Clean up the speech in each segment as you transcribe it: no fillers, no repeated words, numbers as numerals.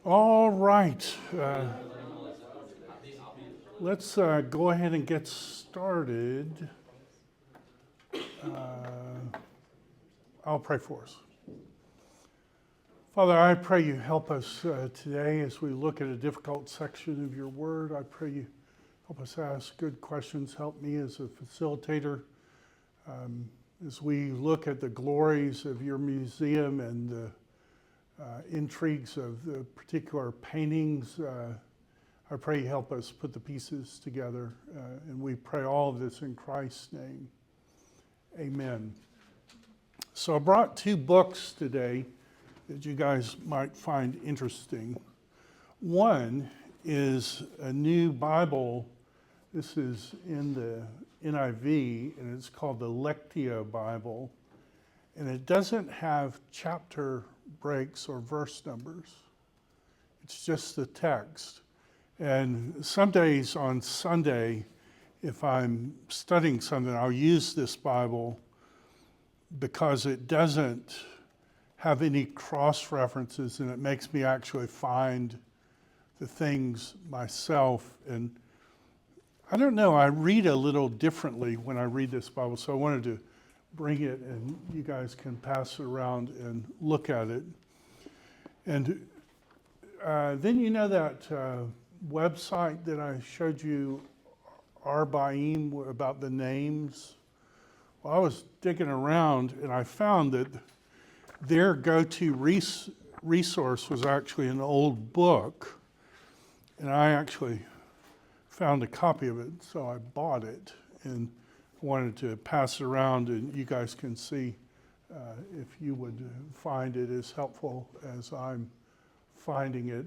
All right. Let's go ahead and get started. I'll pray for us. Father, I pray you help us today as we look at a difficult section of your word. I pray you help us ask good questions. Help me as a facilitator as we look at the glories of your museum and the intrigues of the particular paintings. I pray you help us put the pieces together, and we pray all of this in Christ's name. Amen. So I brought two books today that you guys might find interesting. One is a new Bible. This is in the NIV, and it's called the Lectio Bible. And it doesn't have chapter breaks or verse numbers. It's just the text. And some days on Sunday, if I'm studying something, I'll use this Bible because it doesn't have any cross references, and it makes me actually find the things myself. And I don't know, I read a little differently when I read this Bible, so I wanted to bring it and you guys can pass it around and look at it. And then you know that website that I showed you, BIB, about the names? Well, I was digging around and I found that their go-to resource was actually an old book, and I actually found a copy of it, so I bought it and wanted to pass it around, and you guys can see if you would find it as helpful as I'm finding it.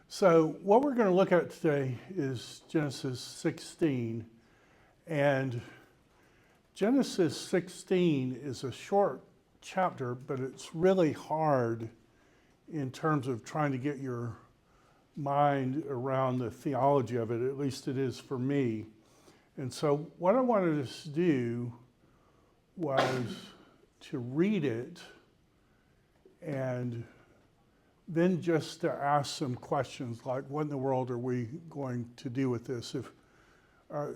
So what we're going to look at today is Genesis 16, and Genesis 16 is a short chapter, but it's really hard in terms of trying to get your mind around the theology of it. At least it is for me. And so what I wanted us to do was to read it and then just to ask some questions like, what in the world are we going to do with this? If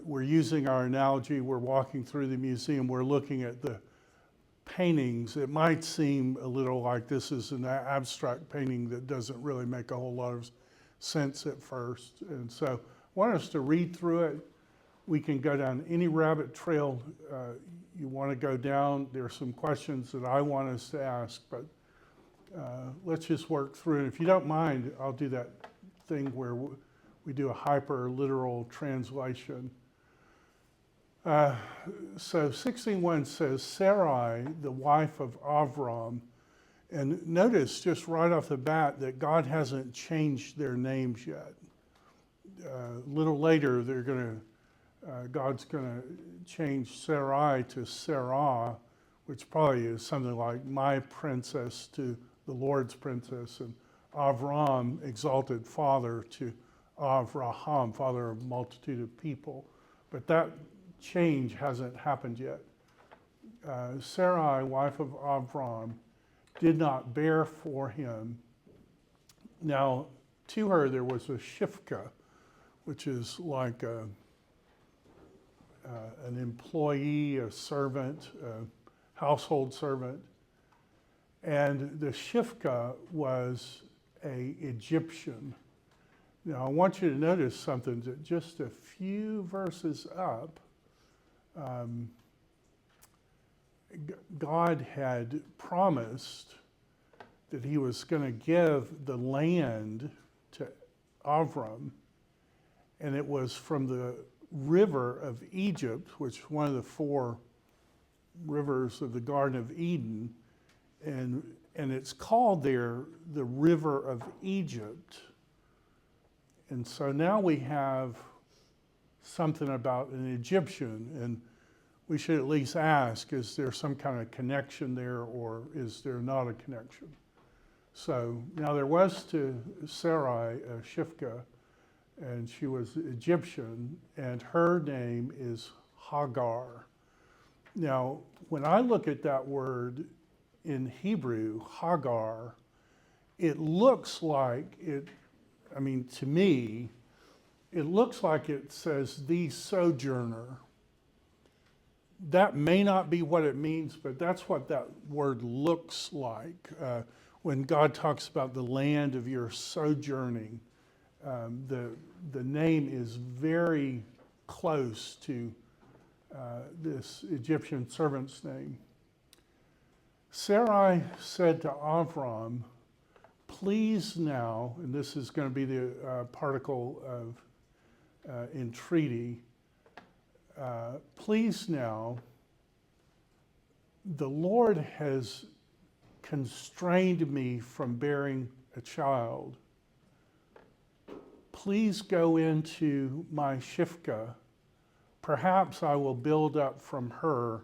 we're using our analogy, we're walking through the museum, we're looking at the paintings, it might seem a little like this is an abstract painting that doesn't really make a whole lot of sense at first. And so I want us to read through it. We can go down any rabbit trail you want to go down. There are some questions that I want us to ask, but let's just work through it. If you don't mind, I'll do that thing where we do a hyper-literal translation. So 16:1 says, Sarai, the wife of Avram, and notice just right off the bat that God hasn't changed their names yet. A little later, God's going to change Sarai to Sarah, which probably is something like my princess to the Lord's princess, and Avram, exalted father, to Avraham, father of a multitude of people. But that change hasn't happened yet. Sarai, wife of Avram, did not bear for him. Now, to her there was a shifka, which is like an employee, a servant, a household servant. And the shifka was an Egyptian. Now, I want you to notice something, that just a few verses up, God had promised that he was going to give the land to Avram, and it was from the river of Egypt, which is one of the four rivers of the Garden of Eden, and it's called there the River of Egypt. And so now we have something about an Egyptian, and we should at least ask, is there some kind of connection there, or is there not a connection? So now there was to Sarai a Shifka, and she was Egyptian, and her name is Hagar. Now, when I look at that word in Hebrew, Hagar, it looks like it, I mean, to me, it looks like it says the sojourner. That may not be what it means, but that's what that word looks like. When God talks about the land of your sojourning, the name is very close to this Egyptian servant's name. Sarai said to Avram, please now, and this is going to be the particle of entreaty, please now, the Lord has constrained me from bearing a child. Please go into my Shifka. Perhaps I will build up from her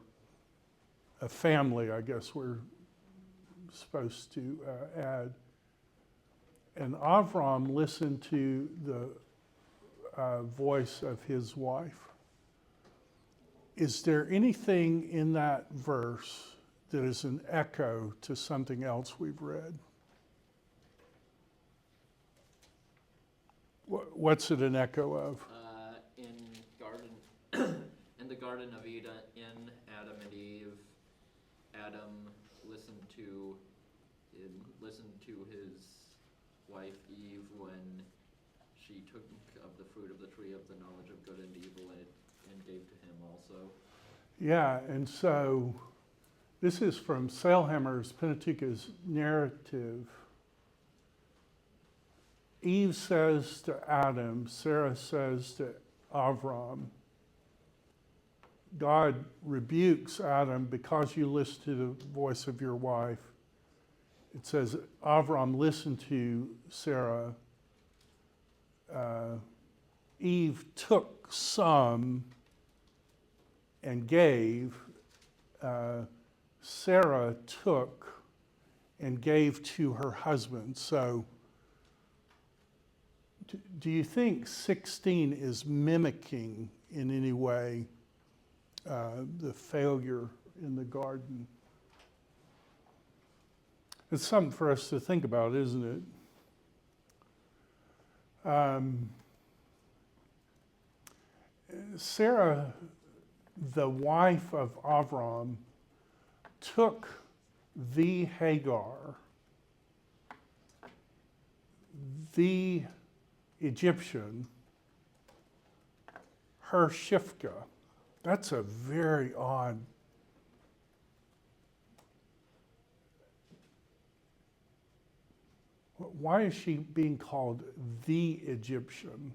a family, I guess we're supposed to add. And Avram listened to the voice of his wife. Is there anything in that verse that is an echo to something else we've read? What's it an echo of? In the Garden of Eden, in Adam and Eve, Adam listened to his wife Eve when she took of the fruit of the tree of the knowledge of good and evil, and gave to him also. Yeah, and so this is from Sailhammer's Pentateuch's narrative. Eve says to Adam, Sarah says to Avram, God rebukes Adam because you listen to the voice of your wife. It says Avram listened to Sarah. Eve took some and gave. Sarah took and gave to her husband. So do you think 16 is mimicking in any way the failure in the garden? It's something for us to think about, isn't it? Sarah, the wife of Avram, took the Hagar, the Egyptian, her Shifka. That's a very odd. Why is she being called the Egyptian?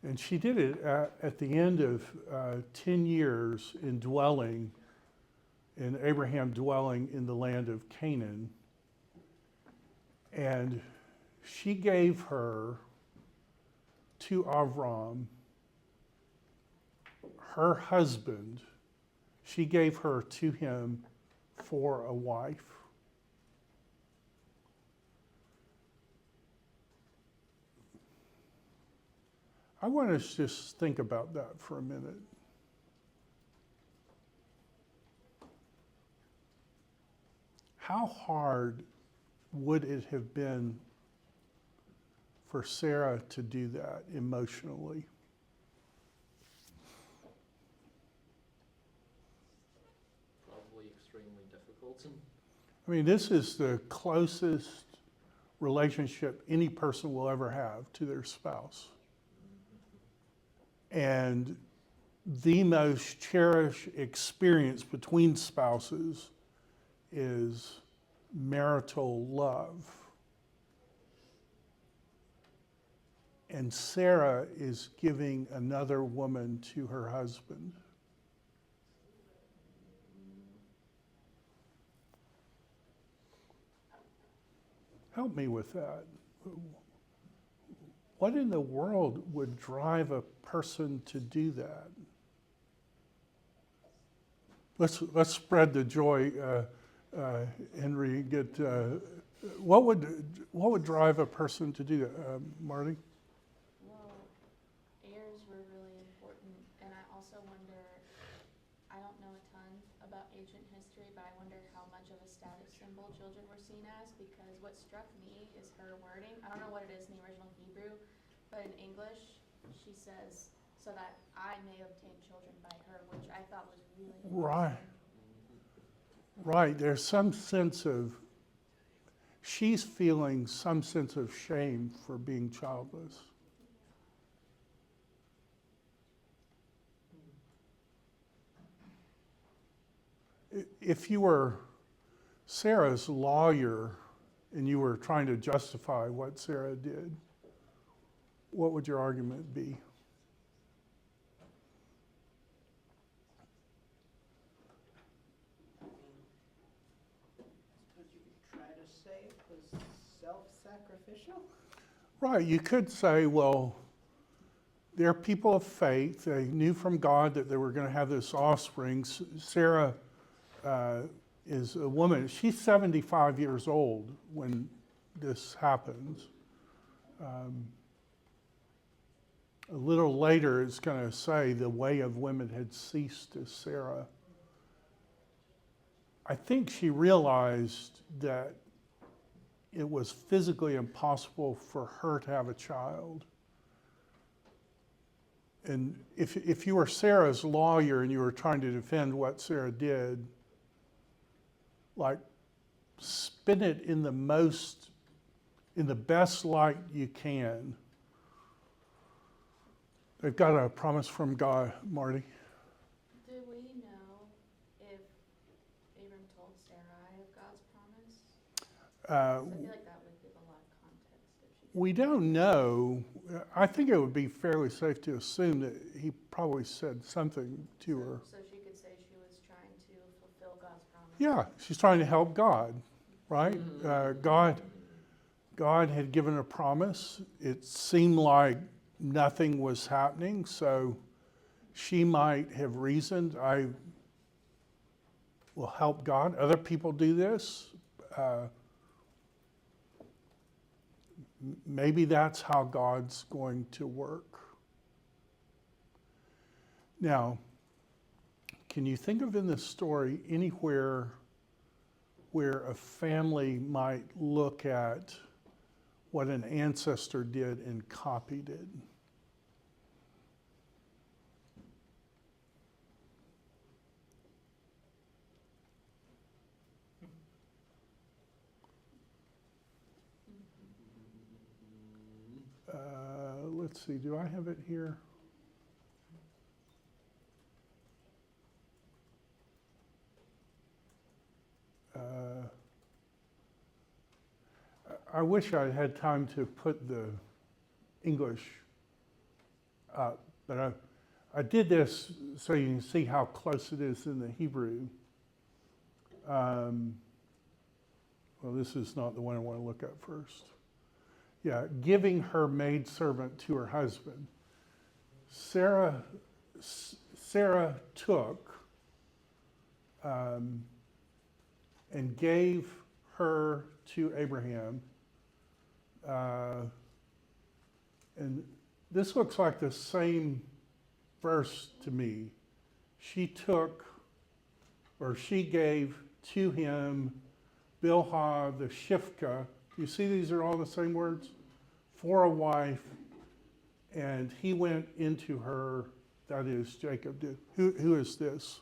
And she did it at the end of 10 years in Abraham dwelling in the land of Canaan. And she gave her to Avram, her husband. She gave her to him for a wife. I want us to just think about that for a minute. How hard would it have been for Sarah to do that emotionally? Probably extremely difficult. I mean, this is the closest relationship any person will ever have to their spouse. And the most cherished experience between spouses is marital love. And Sarah is giving another woman to her husband. Help me with that. What in the world would drive a person to do that? Let's spread the joy, Henry. What would drive a person to do that, Marty? Well, heirs were really important, and I also wonder, I don't know a ton about ancient history, but I wonder how much of a status symbol were seen as, because what struck me is her wording. I don't know what it is in the original Hebrew, but in English, she says, so that I may obtain children by her, which I thought was really Right. interesting. Right, there's some sense of, she's feeling some sense of shame for being childless. If you were Sarah's lawyer and you were trying to justify what Sarah did, what would your argument be? Suppose you could try to say it was self-sacrificial? Right, you could say, well, they're people of faith. They knew from God that they were going to have this offspring. Sarah is a woman. She's 75 years old when this happens. A little later, it's going to say the way of women had ceased to Sarah. I think she realized that it was physically impossible for her to have a child. And if you were Sarah's lawyer and you were trying to defend what Sarah did, like, spin it in the best light you can. They've got a promise from God, Marty. Do we know if Abram told Sarai of God's promise? I feel like that would give a lot of context if she. We don't know. I think it would be fairly safe to assume that he probably said something to her. So she could say she was trying to fulfill God's promise. Yeah, she's trying to help God, right? God had given a promise. It seemed like nothing was happening, so she might have reasoned, I will help God. Other people do this. Maybe that's how God's going to work. Now, can you think of in this story anywhere where a family might look at what an ancestor did and copied it? Let's see, do I have it here? I wish I had time to put the English up, but I did this so you can see how close it is in the Hebrew. Well, this is not the one I want to look at first. Yeah, giving her maidservant to her husband. Sarah took and gave her to Abraham. And this looks like the same verse to me. She gave to him Bilhah the Shifka. You see these are all the same words? For a wife, and he went into her, that is Jacob did. Who is this?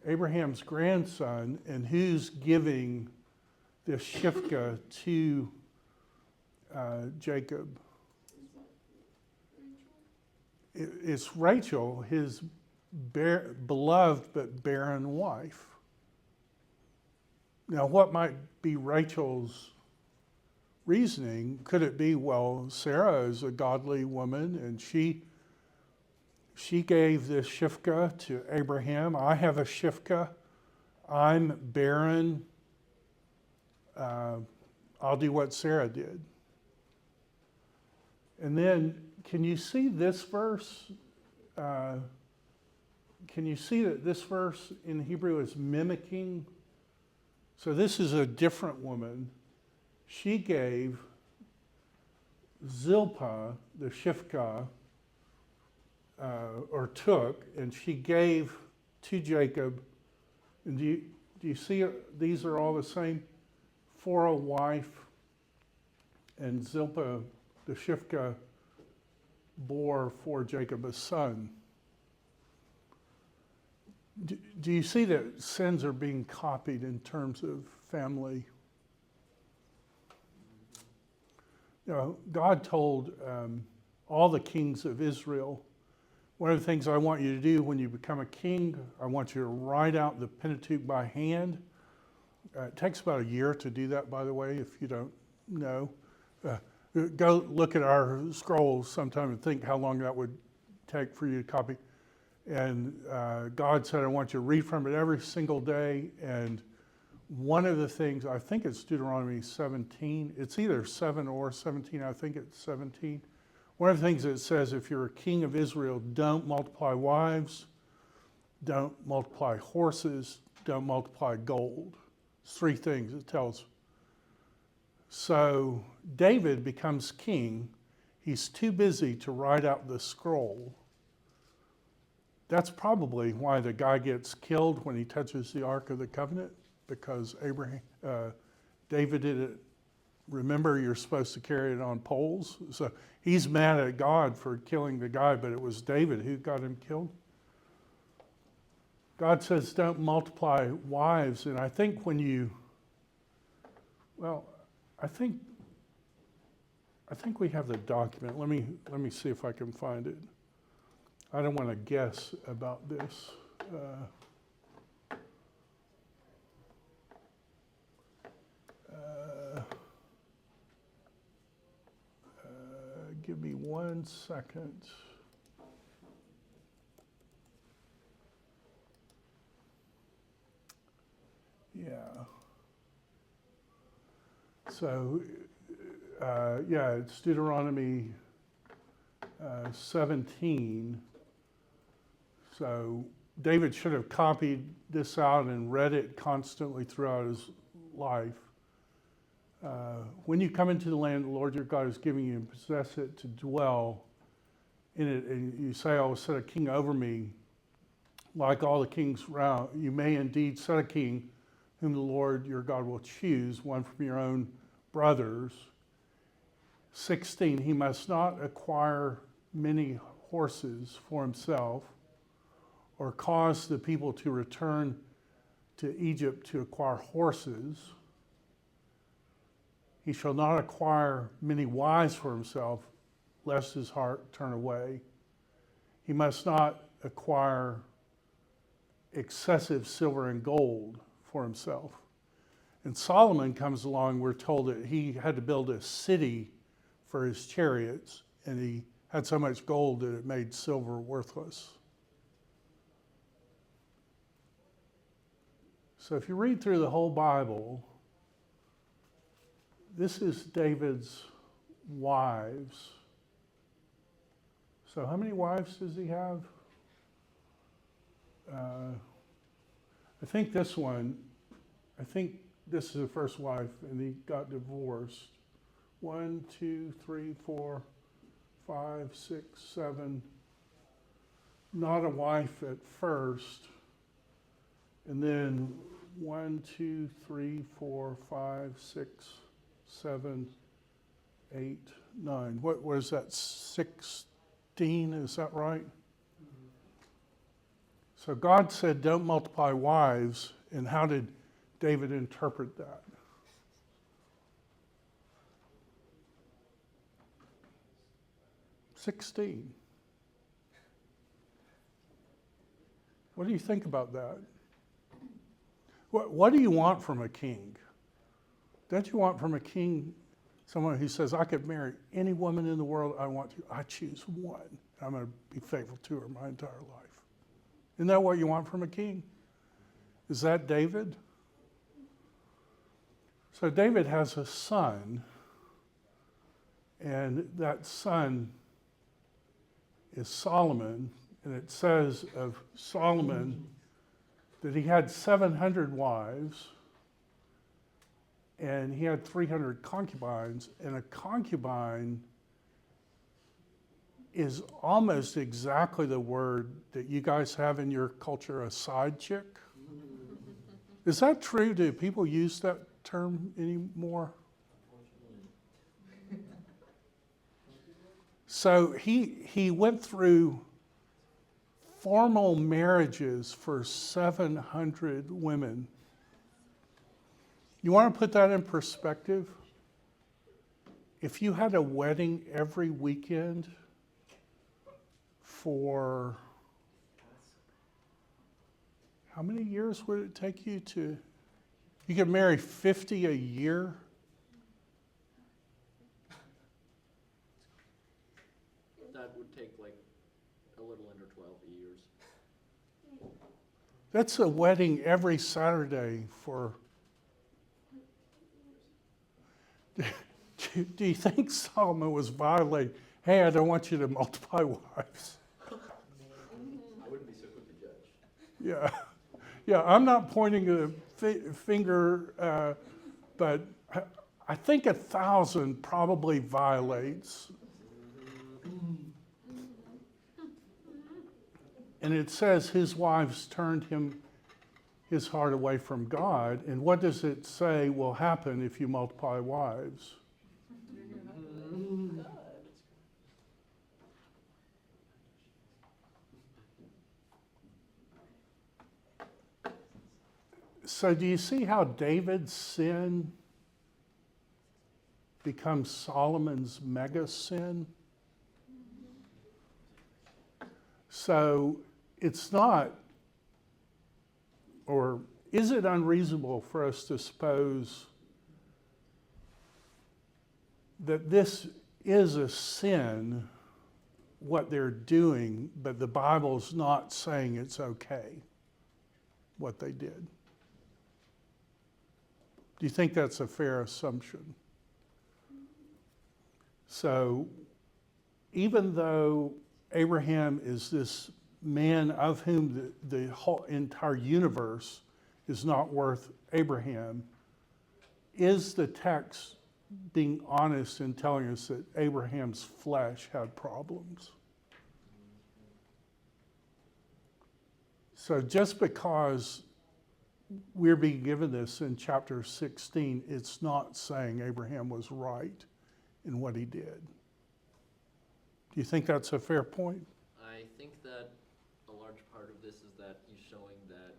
Abraham's grandson, and who's giving this Shifka to Jacob? It's Rachel, his beloved but barren wife. Now, what might be Rachel's reasoning? Could it be, well, Sarah is a godly woman and she gave this Shifka to Abraham. I have a Shifka. I'm barren. I'll do what Sarah did. And then, can you see this verse? Can you see that this verse in Hebrew is mimicking? So this is a different woman. She gave Zilpah the Shifka, or took, and she gave to Jacob. And do you see these are all the same? For a wife, and Zilpah the Shifka bore for Jacob a son. Do you see that sins are being copied in terms of family? You know, God told all the kings of Israel, one of the things I want you to do when you become a king, I want you to write out the Pentateuch by hand. It takes about a year to do that, by the way, if you don't know. Go look at our scrolls sometime and think how long that would take for you to copy. And God said, I want you to read from it every single day. And one of the things, I think it's Deuteronomy 17. It's either 7 or 17. I think it's 17. One of the things it says, if you're a king of Israel, don't multiply wives, don't multiply horses, don't multiply gold. It's 3 things it tells. So David becomes king. He's too busy to write out the scroll. That's probably why the guy gets killed when he touches the Ark of the Covenant, because David did it. Remember, you're supposed to carry it on poles. So he's mad at God for killing the guy, but it was David who got him killed. God says, don't multiply wives. And I think when you, well, I think we have the document. Let me see if I can find it. I don't want to guess about this. Give me 1 second. Yeah. So, yeah, it's Deuteronomy 17. So David should have copied this out and read it constantly throughout his life. When you come into the land the Lord your God is giving you and possess it to dwell in it, and you say, I will set a king over me, like all the kings round, you may indeed set a king whom the Lord your God will choose, one from your own brothers. 16, he must not acquire many horses for himself, or cause the people to return to Egypt to acquire horses. He shall not acquire many wives for himself, lest his heart turn away. He must not acquire excessive silver and gold for himself. And Solomon comes along, we're told that he had to build a city for his chariots, and he had so much gold that it made silver worthless. So if you read through the whole Bible, this is David's wives. So how many wives does he have? I think this is the first wife, and he got divorced. 1, 2, 3, 4, 5, 6, 7. Not a wife at first. And then 1, 2, 3, 4, 5, 6, 7, 8, 9. What was that? 16, is that right? So God said, don't multiply wives. And how did David interpret that? $16. What do you think about that? What do you want from a king? Don't you want from a king someone who says, I could marry any woman in the world I want to. I choose one. I'm going to be faithful to her my entire life. Isn't that what you want from a king? Is that David? So David has a son, and that son is Solomon, and it says of Solomon that he had 700 wives, and he had 300 concubines, and a concubine is almost exactly the word that you guys have in your culture, a side chick. Is that true? Do people use that term anymore? So he went through formal marriages for 700 women. You want to put that in perspective? If you had a wedding every weekend for how many years would it take you to? You could marry 50 a year. That would take like a little under 12 years. That's a wedding every Saturday for. Do you think Solomon was violating? Hey, I don't want you to multiply wives. I wouldn't be so quick to judge. Yeah, yeah. I'm not pointing a finger, but I think 1,000 probably violates. And it says his wives turned his heart away from God. And what does it say will happen if you multiply wives? So do you see how David's sin becomes Solomon's mega sin? So it's not, or is it unreasonable for us to suppose that this is a sin, what they're doing, but the Bible's not saying it's okay, what they did? Do you think that's a fair assumption? So even though Abraham is this man of whom the whole entire universe is not worth Abraham, is the text being honest in telling us that Abraham's flesh had problems? So just because we're being given this in chapter 16, it's not saying Abraham was right in what he did. Do you think that's a fair point? I think that a large part of this is that he's showing that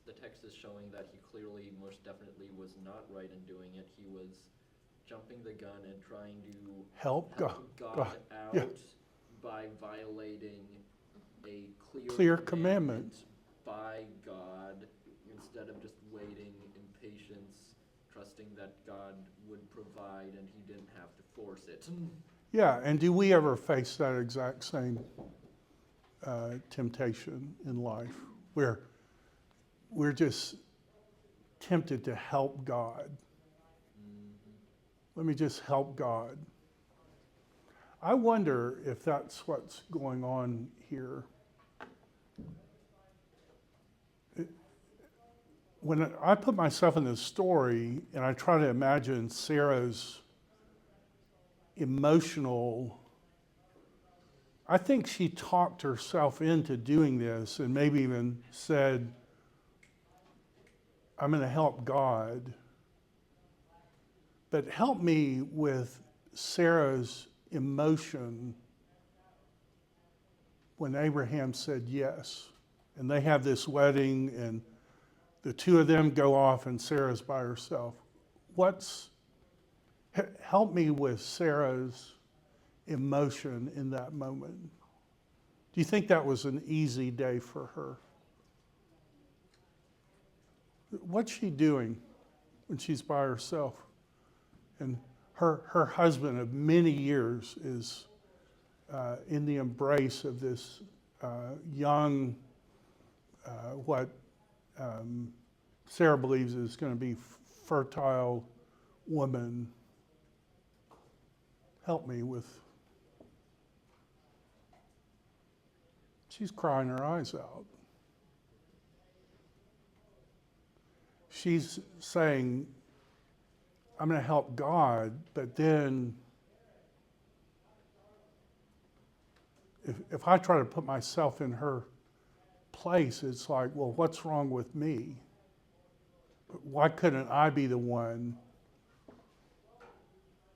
the text is showing that he clearly, most definitely was not right in doing it. He was jumping the gun and trying to Help God out yeah. by violating a Clear commandment by God, instead of just waiting in patience, trusting that God would provide and he didn't have to force it. Yeah, and do we ever face that exact same temptation in life where we're just tempted to help God? Let me just help God. I wonder if that's what's going on here. When I put myself in this story and I try to imagine Sarah's emotional, I think she talked herself into doing this and maybe even said, I'm going to help God. But help me with Sarah's emotion when Abraham said yes. And they have this wedding and the two of them go off and Sarah's by herself. Help me with Sarah's emotion in that moment. Do you think that was an easy day for her? What's she doing when she's by herself? And her husband of many years is in the embrace of this young, Sarah believes is going to be fertile woman. Help me with. She's crying her eyes out. She's saying, I'm going to help God, but then if I try to put myself in her place, it's like, well, what's wrong with me? why couldn't I be the one?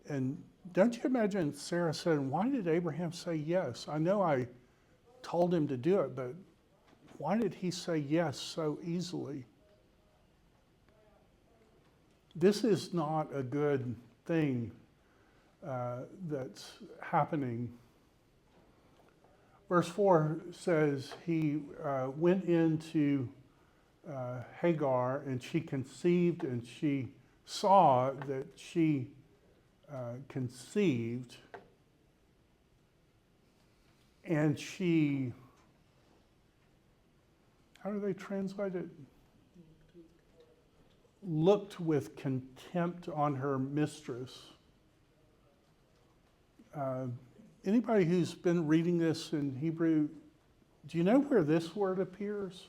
And don't you imagine Sarah said, why did Abraham say yes? I know I told him to do it, but why did he say yes so easily? This is not a good thing that's happening. Verse 4 says he went into Hagar, and she conceived, and she saw that she conceived, and she, how do they translate it? Looked with contempt on her mistress. Anybody who's been reading this in Hebrew, do you know where this word appears?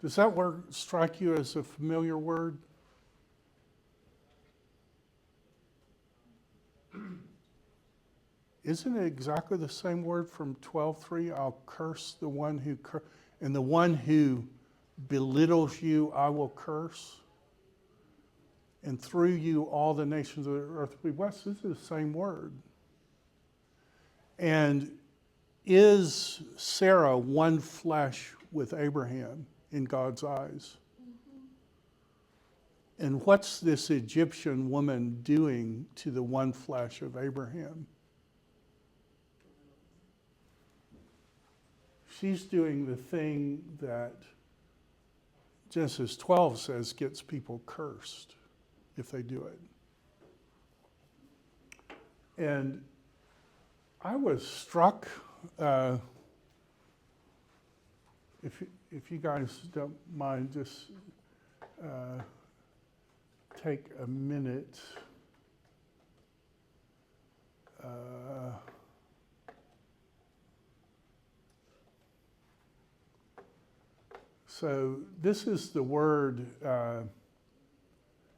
Does that word strike you as a familiar word? Isn't it exactly the same word from 12:3? I'll curse the one who and the one who belittles you, I will curse. And through you, all the nations of the earth will be blessed. This is the same word. And is Sarah one flesh with Abraham in God's eyes? And what's this Egyptian woman doing to the one flesh of Abraham? She's doing the thing that Genesis 12 says gets people cursed if they do it. And I was struck, if you guys don't mind, just take a minute. So this is the word,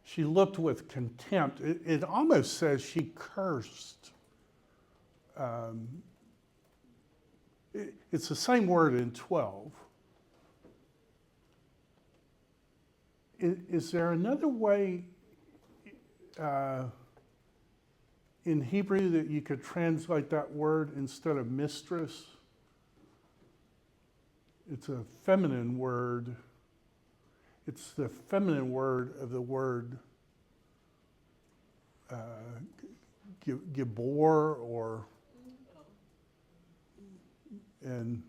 she looked with contempt. It almost says she cursed. It's the same word in 12. Is there another way in Hebrew that you could translate that word instead of mistress? It's a feminine word. It's the feminine word of the word Gibor, or and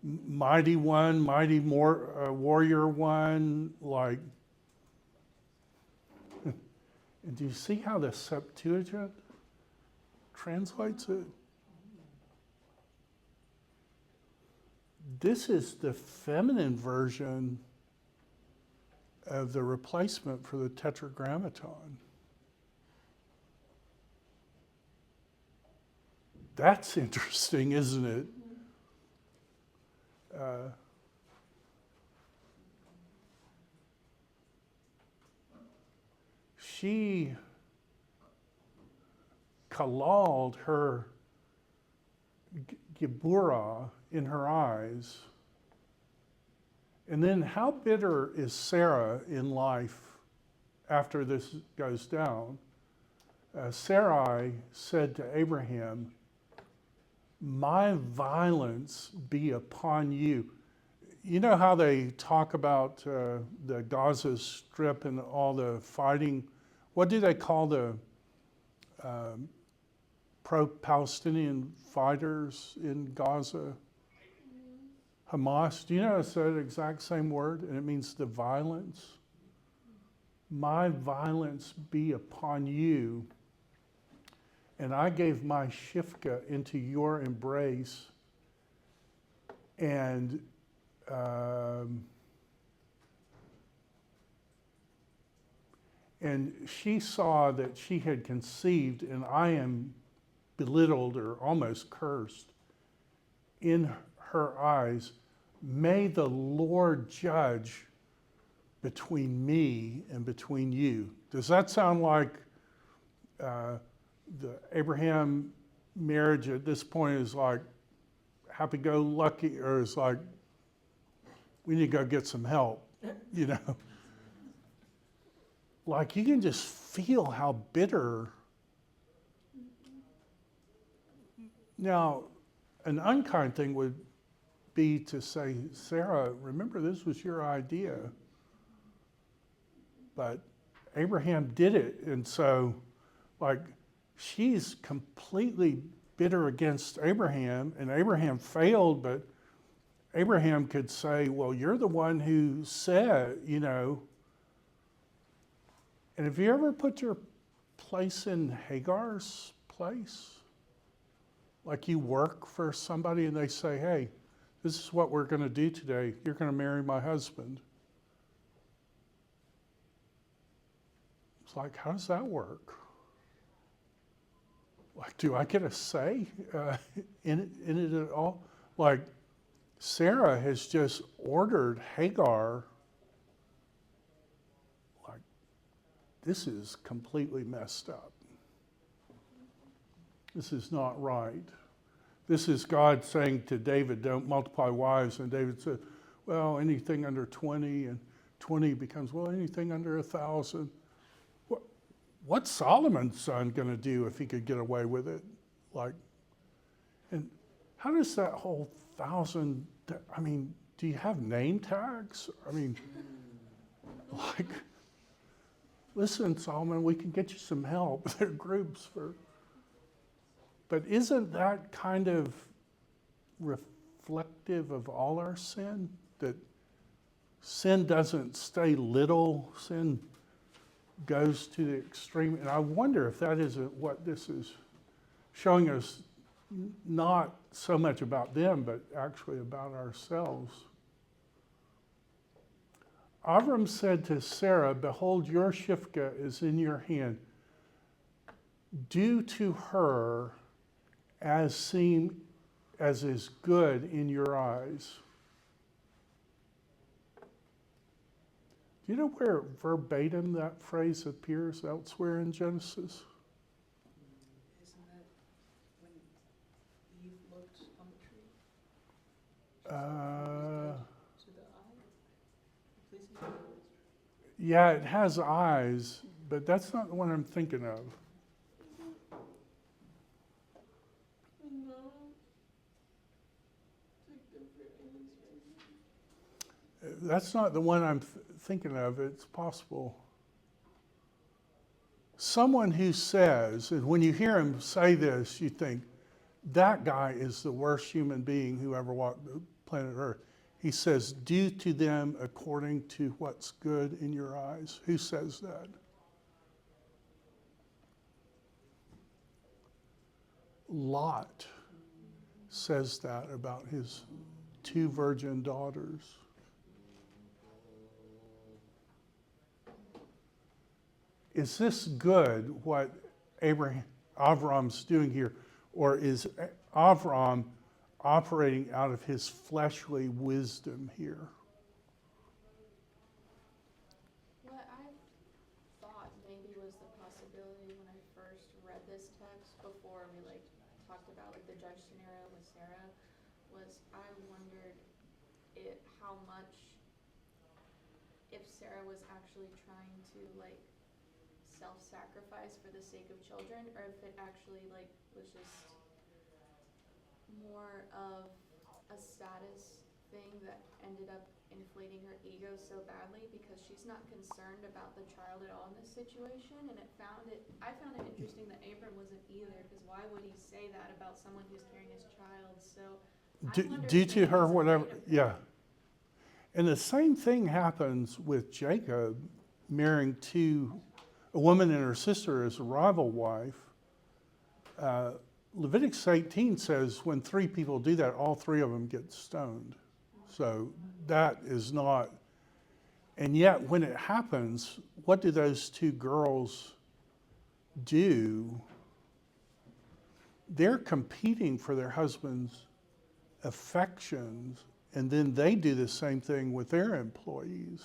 mighty one, mighty warrior one, like. And do you see how the Septuagint translates it? This is the feminine version of the replacement for the Tetragrammaton. That's interesting, isn't it? She kalalled her Geburah in her eyes. And then how bitter is Sarah in life after this goes down? Sarai said to Abraham, my violence be upon you. You know how they talk about the Gaza Strip and all the fighting? What do they call the pro-Palestinian fighters in Gaza? Hamas. Do you know it's the exact same word? And it means the violence. My violence be upon you. And I gave my shifka into your embrace. And she saw that she had conceived, and I am belittled or almost cursed in her eyes. May the Lord judge between me and between you. Does that sound like the Abraham marriage at this point is like happy-go-lucky, or is like we need to go get some help, you know. Like you can just feel how bitter. Now, an unkind thing would be to say, Sarah, remember this was your idea. But Abraham did it, and so, like, she's completely bitter against Abraham, and Abraham failed, but Abraham could say, well, you're the one who said, you know. And have you ever put your place in Hagar's place? Like you work for somebody and they say, hey, this is what we're going to do today. You're going to marry my husband. It's like, how does that work? Like, do I get a say in it at all? Like, Sarah has just ordered Hagar, like, this is completely messed up. This is not right. This is God saying to David, don't multiply wives. And David said, well, anything under 20, and 20 becomes, well, anything under 1,000. What's Solomon's son going to do if he could get away with it? Like, and how does that whole 1,000, I mean, do you have name tags? I mean, like, listen, Solomon, we can get you some help. There are groups for, but isn't that kind of reflective of all our sin? That sin doesn't stay little, sin goes to the extreme. And I wonder if that isn't what this is showing us, not so much about them, but actually about ourselves. Avram said to Sarah, behold, your Shifka is in your hand. Do to her as is good in your eyes. Do you know where verbatim that phrase appears elsewhere in Genesis? Isn't that when Eve looked on the tree? To the eye? Pleasing to the eyes. Yeah, it has eyes, but that's not the one I'm thinking of. No. That's not the one I'm thinking of. It's possible. Someone who says, and when you hear him say this, you think, that guy is the worst human being who ever walked the planet Earth. He says, do to them according to what's good in your eyes. Who says that? Lot says that about his 2 virgin daughters. Is this good, what Avram's doing here? Or is Avram operating out of his fleshly wisdom here? What I thought maybe was the possibility when I first read this text before we talked about the judge scenario with Sarah was I wondered how much if Sarah was actually trying to self-sacrifice for the sake of children, or if it actually was just more of a status thing that ended up inflating her ego so badly because she's not concerned about the child at all in this situation. And I found it interesting that Abram wasn't either, because why would he say that about someone who's carrying his child? So Due to her, whatever, yeah. And the same thing happens with Jacob marrying a woman and her sister as a rival wife. Leviticus 18 says when 3 people do that, all 3 of them get stoned. So that is not, and yet when it happens, what do those 2 girls do? They're competing for their husband's affections, and then they do the same thing with their employees.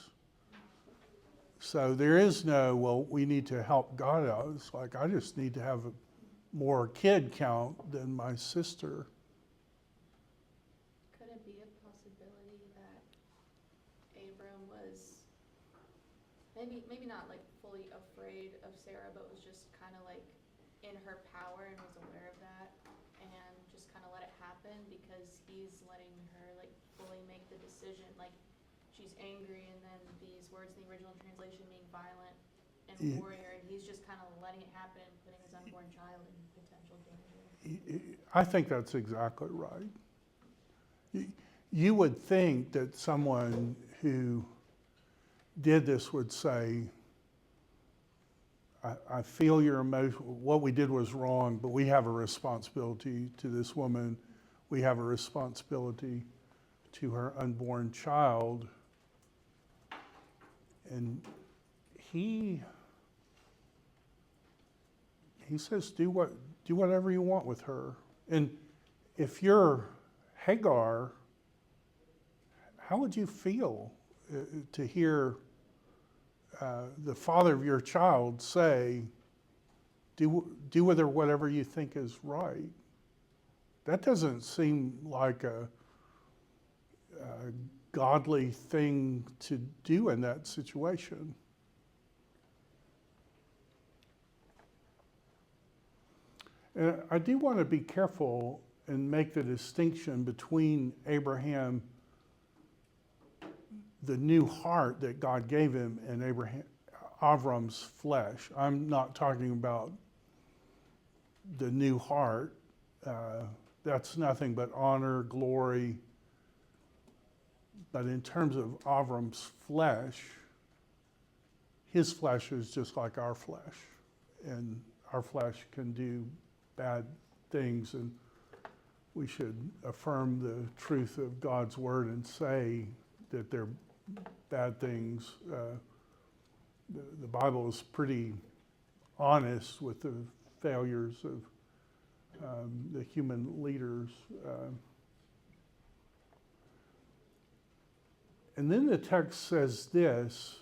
So there is no, well, we need to help God out. It's like, I just need to have a more kid count than my sister. could it be a possibility that maybe not like fully afraid of Sarah, but was just kind of like in her power and was aware of that, and just kind of let it happen because he's letting her like fully make the decision. Like she's angry, and then these words in the original translation mean violent and Yeah. warrior, and he's just kind of letting it happen, putting his unborn child in potential danger. I think that's exactly right. You would think that someone who did this would say, I feel your emotion, what we did was wrong, but we have a responsibility to this woman. We have a responsibility to her unborn child. And he says, do whatever you want with her. And if you're Hagar, how would you feel to hear the father of your child say, do with her whatever you think is right? That doesn't seem like a godly thing to do in that situation. And I do want to be careful and make the distinction between Abraham, the new heart that God gave him, and Avram's flesh. I'm not talking about the new heart. That's nothing but honor, glory. But in terms of Avram's flesh, his flesh is just like our flesh. And our flesh can do bad things, and we should affirm the truth of God's word and say that they're bad things. The Bible is pretty honest with the failures of the human leaders. And then the text says this,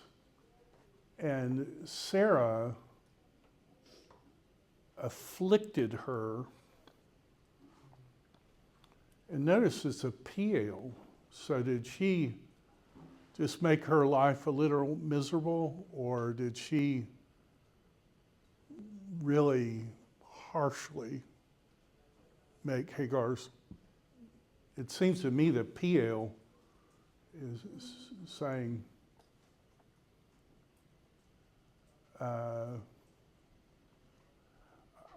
and Sarah afflicted her. And notice it's a piel. So did she just make her life a little miserable, or did she really harshly make Hagar's? It seems to me that piel is saying,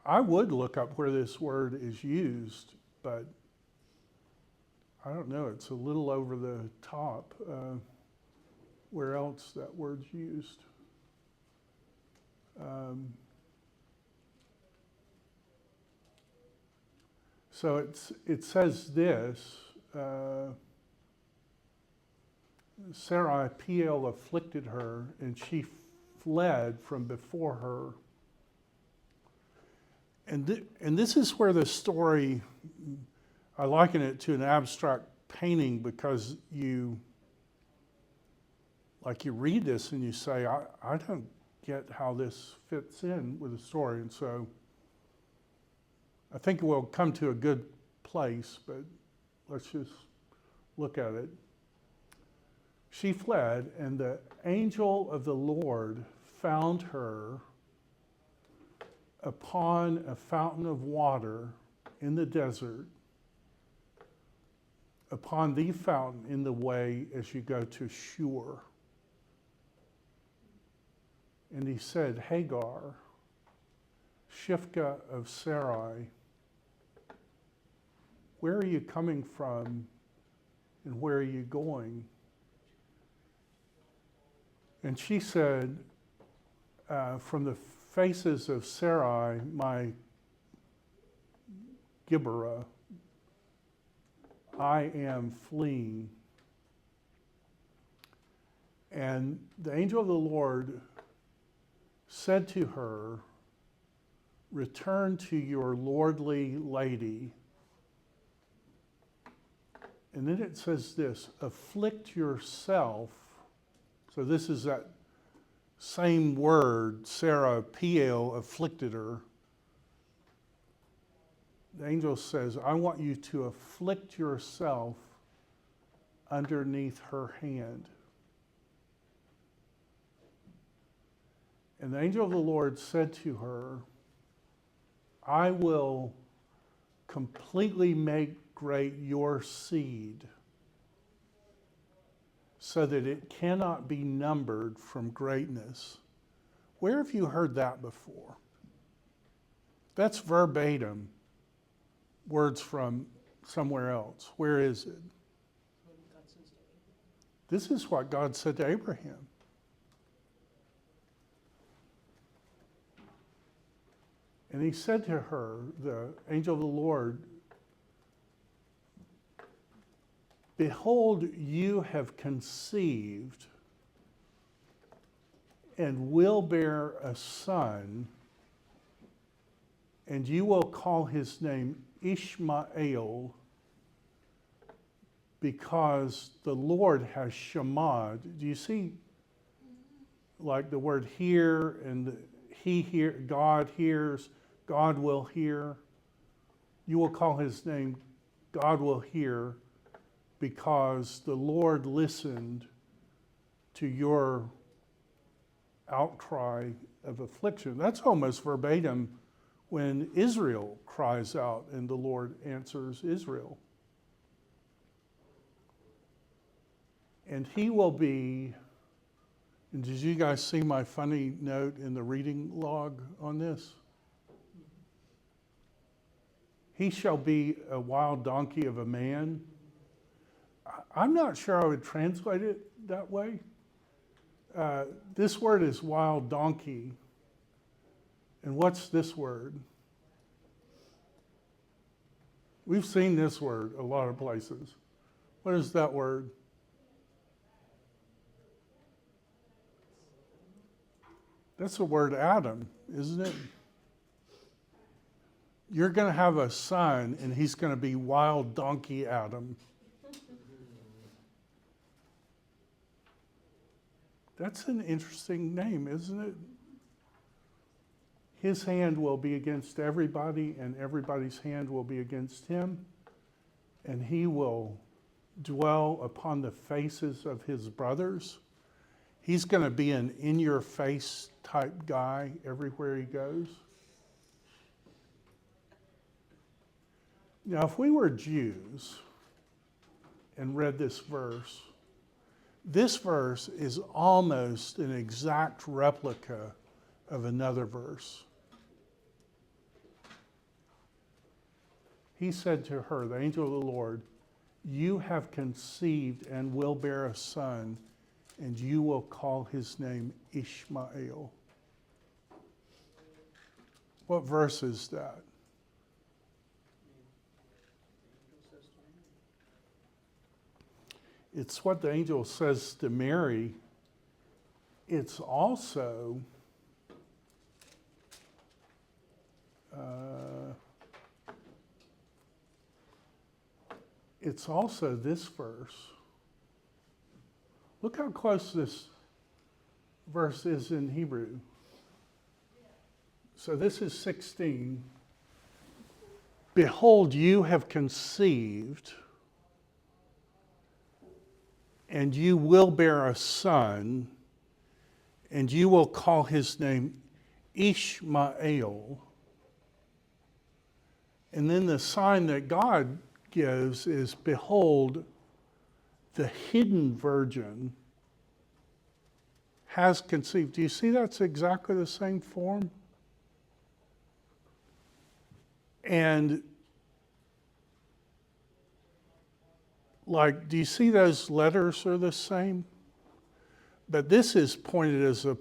I would look up where this word is used, but I don't know, it's a little over the top. Where else that word's used? So it says this, Sarai Piel afflicted her, and she fled from before her. And this is where the story, I liken it to an abstract painting, because you read this and you say, I don't get how this fits in with the story. And so I think we'll come to a good place, but let's just look at it. She fled, and the angel of the Lord found her upon a fountain of water in the desert, upon the fountain in the way as you go to Shur. And he said, Hagar, Shifka of Sarai, where are you coming from and where are you going? And she said, from the faces of Sarai, my Gibberah, I am fleeing. And the angel of the Lord said to her, return to your lordly lady. And then it says this, afflict yourself. So this is that same word, Sarah Piel afflicted her. The angel says, I want you to afflict yourself underneath her hand. And the angel of the Lord said to her, I will completely make great your seed, so that it cannot be numbered from greatness. Where have you heard that before? That's verbatim words from somewhere else. Where is it? What God says to Abraham. This is what God said to Abraham. And he said to her, the angel of the Lord, behold, you have conceived and will bear a son, and you will call his name Ishmael, because the Lord has shamad. Do you see, like the word hear and God hears, God will hear. You will call his name God will hear, because the Lord listened to your outcry of affliction. That's almost verbatim when Israel cries out and the Lord answers Israel. And he will be, and did you guys see my funny note in the reading log on this? He shall be a wild donkey of a man. I'm not sure I would translate it that way. This word is wild donkey. And what's this word? We've seen this word a lot of places. What is that word? That's the word Adam, isn't it? You're going to have a son, and he's going to be wild donkey Adam. That's an interesting name, isn't it? His hand will be against everybody, and everybody's hand will be against him. And he will dwell upon the faces of his brothers. He's going to be an in-your-face type guy everywhere he goes. Now, if we were Jews and read this verse is almost an exact replica of another verse. He said to her, the angel of the Lord, you have conceived and will bear a son, and you will call his name Ishmael. What verse is that? It's what the angel says to Mary. It's also this verse. Look how close this verse is in Hebrew. So this is 16. Behold, you have conceived, and you will bear a son, and you will call his name Ishmael. And then the sign that God gives is, behold, the hidden virgin has conceived. Do you see that's exactly the same form? And like, do you see those letters are the same? But this is pointed as a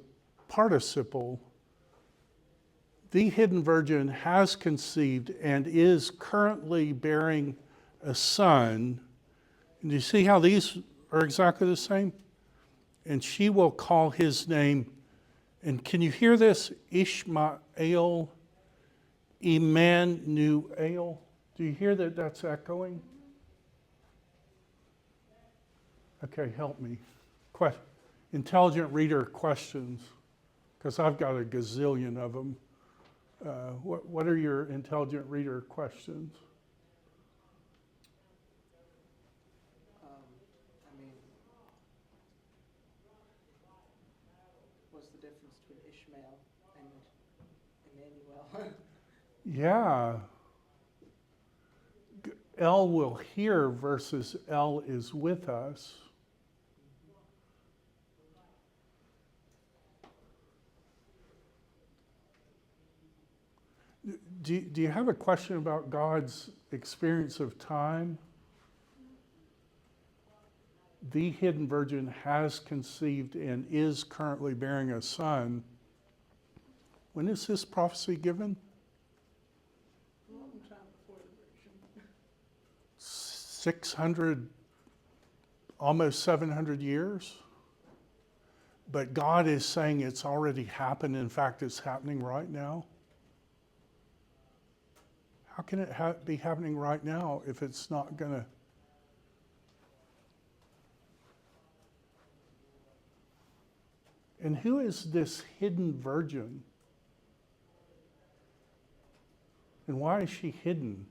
participle. The hidden virgin has conceived and is currently bearing a son. And do you see how these are exactly the same? And she will call his name, and can you hear this? Ishmael, Emmanuel. Do you hear that that's echoing? Okay, help me. Intelligent reader questions, because I've got a gazillion of them. What are your intelligent reader questions? I mean, was the difference between Ishmael and Emmanuel. Yeah. El will hear versus El is with us. Do you have a question about God's experience of time? The hidden virgin has conceived and is currently bearing a son. When is this prophecy given? A long time before the virgin. 600, almost 700 years? But God is saying it's already happened. In fact, it's happening right now. How can it be happening right now if it's not going to? And who is this hidden virgin? And why is she hidden?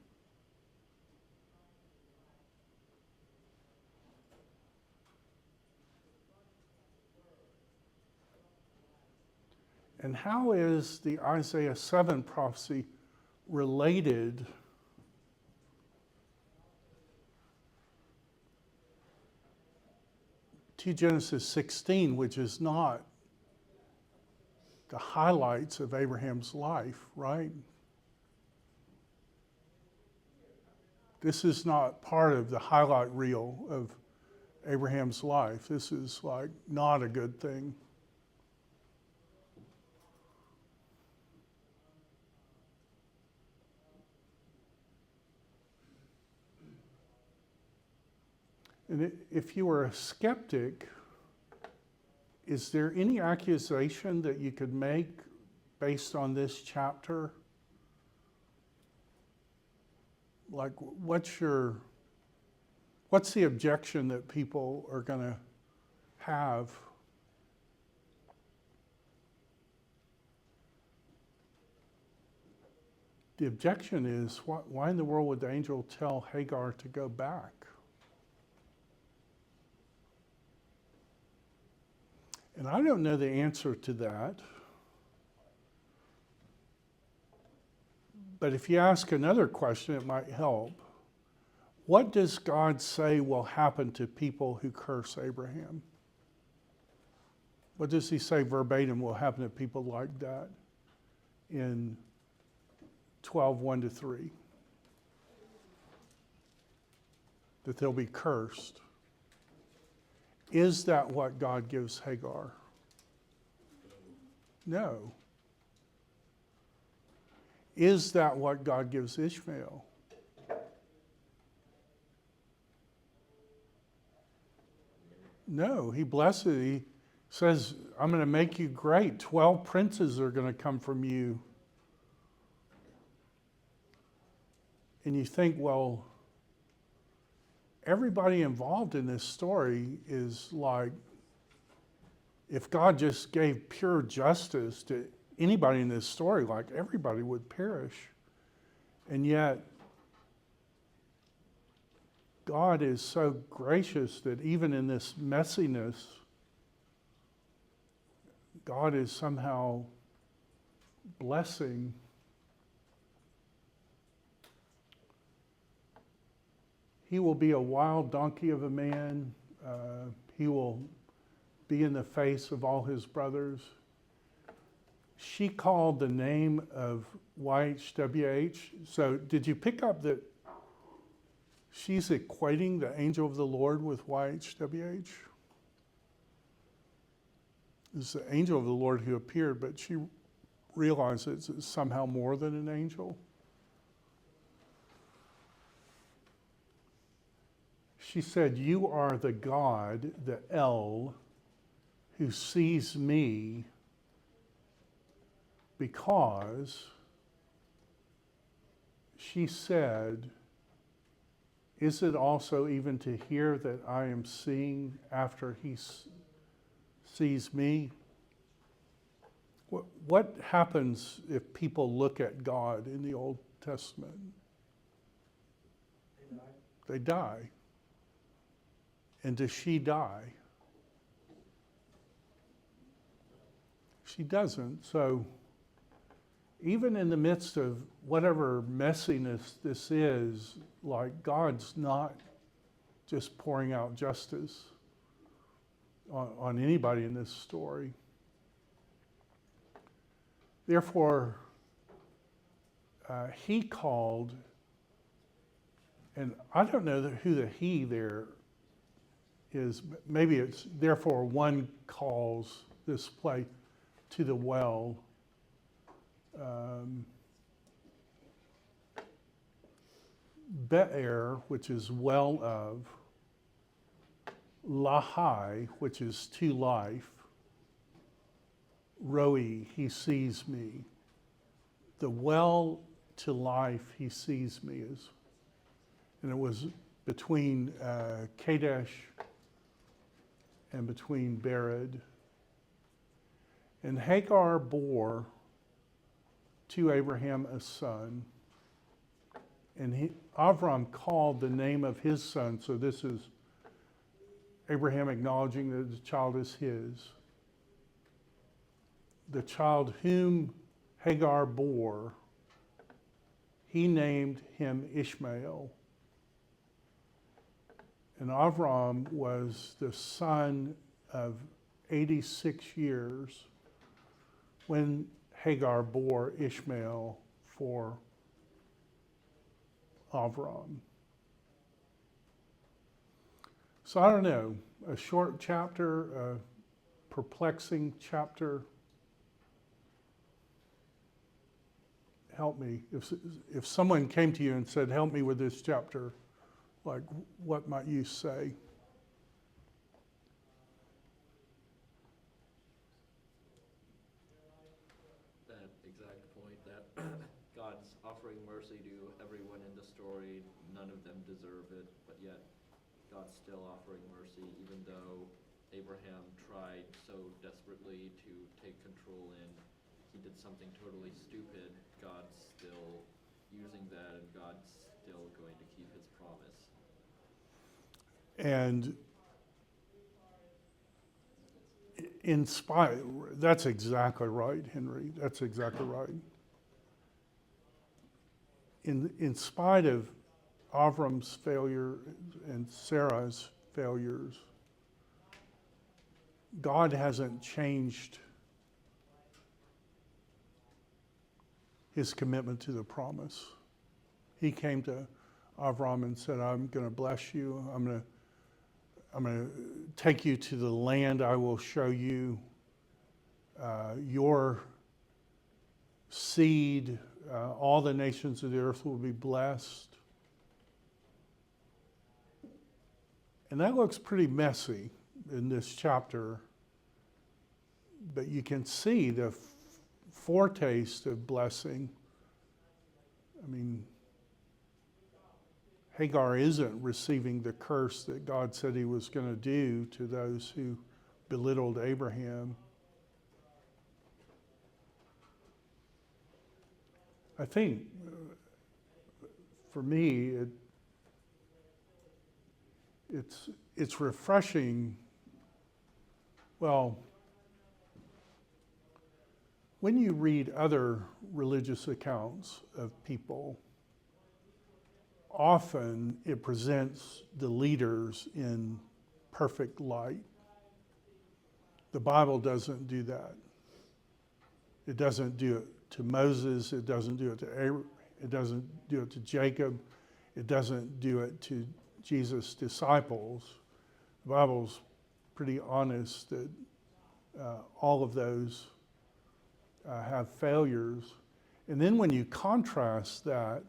And how is the Isaiah 7 prophecy related to Genesis 16, which is not the highlights of Abraham's life, right? This is not part of the highlight reel of Abraham's life. This is like not a good thing. And if you were a skeptic, is there any accusation that you could make based on this chapter? Like, what's the objection that people are going to have? The objection is, why in the world would the angel tell Hagar to go back? And I don't know the answer to that. But if you ask another question, it might help. What does God say will happen to people who curse Abraham? What does he say verbatim will happen to people like that in 12:1-3? That they'll be cursed. Is that what God gives Hagar? No. Is that what God gives Ishmael? No. He blesses, he says, I'm going to make you great. 12 princes are going to come from you. And you think, well, everybody involved in this story is like, if God just gave pure justice to anybody in this story, like everybody would perish. And yet, God is so gracious that even in this messiness, God is somehow blessing. He will be a wild donkey of a man. He will be in the face of all his brothers. She called the name of YHWH. So did you pick up that she's equating the angel of the Lord with YHWH? It's the angel of the Lord who appeared, but she realizes it's somehow more than an angel. She said, you are the God, the El, who sees me, because she said, is it also even to hear that I am seeing after he sees me? What happens if people look at God in the Old Testament? They die. And does she die? she doesn't. So even in the midst of whatever messiness this is, like God's not just pouring out justice on anybody in this story. Therefore, he called, and I don't know who the he there is. Maybe it's therefore one calls this place to the well. Be'er, which is well of, Lahai, which is to life, Roi, he sees me. The well to life, he sees me is, and it was between Kadesh and between Bered. And Hagar bore to Abraham a son, and Avram called the name of his son, so this is Abraham acknowledging that the child is his. The child whom Hagar bore, he named him Ishmael. And Avram was the son of 86 years when Hagar bore Ishmael for Avram. So I don't know, a short chapter, a perplexing chapter. Help me. If someone came to you and said, help me with this chapter, like what might you say? That exact point that God's offering mercy to everyone in the story, none of them deserve it, but yet God's still offering mercy even though Abraham tried so desperately to take control and he did something totally stupid. God's still using that and God's still going to keep his promise. And in spite, that's exactly right, Henry. That's exactly right. In spite of Avram's failure and Sarah's failures, God hasn't changed his commitment to the promise. He came to Avram and said, I'm going to bless you. I'm going to take you to the land I will show you. Your seed, all the nations of the earth will be blessed. And that looks pretty messy in this chapter, but you can see the foretaste of blessing. I mean, Hagar isn't receiving the curse that God said he was going to do to those who belittled Abraham. I think, for me, it's refreshing. Well, when you read other religious accounts of people, often it presents the leaders in perfect light. The Bible doesn't do that. It doesn't do it to Moses. It doesn't do it to Abraham. It doesn't do it to Jacob. It doesn't do it to Jesus' disciples. The Bible's pretty honest that all of those have failures. And then when you contrast that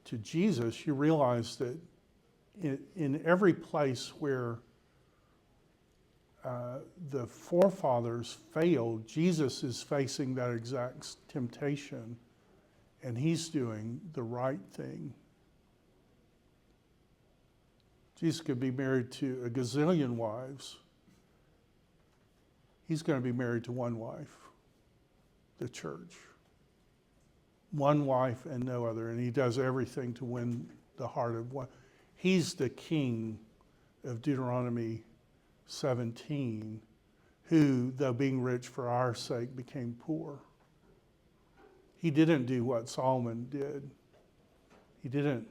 to Jesus, you realize that in every place where the forefathers failed, Jesus is facing that exact temptation, and he's doing the right thing. Jesus could be married to a gazillion wives. He's going to be married to one wife, the church. One wife and no other, and he does everything to win the heart of one. He's the king of Deuteronomy 17, who, though being rich for our sake, became poor. He didn't do what Solomon did. He didn't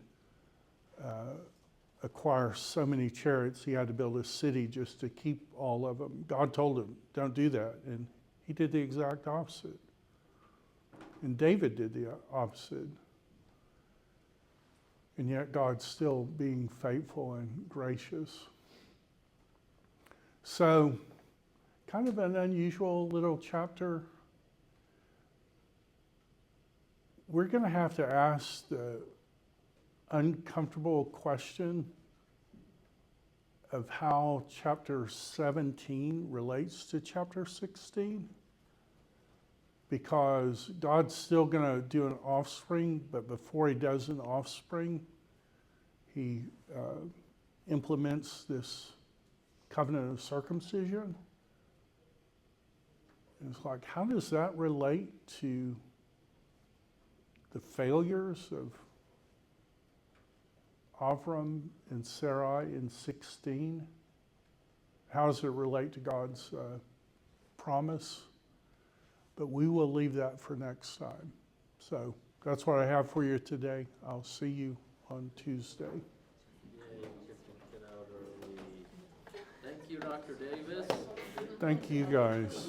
acquire so many chariots, he had to build a city just to keep all of them. God told him, don't do that. And he did the exact opposite. And David did the opposite. And yet God's still being faithful and gracious. So, kind of an unusual little chapter. We're going to have to ask the uncomfortable question of how chapter 17 relates to chapter 16. Because God's still going to do an offspring, but before he does an offspring, he implements this covenant of circumcision. And it's like, how does that relate to the failures of Avram and Sarai in 16? How does it relate to God's promise? But we will leave that for next time. So that's what I have for you today. I'll see you on Tuesday. Yay, we get to get out early. Thank you, Dr. Davis. Thank you, guys.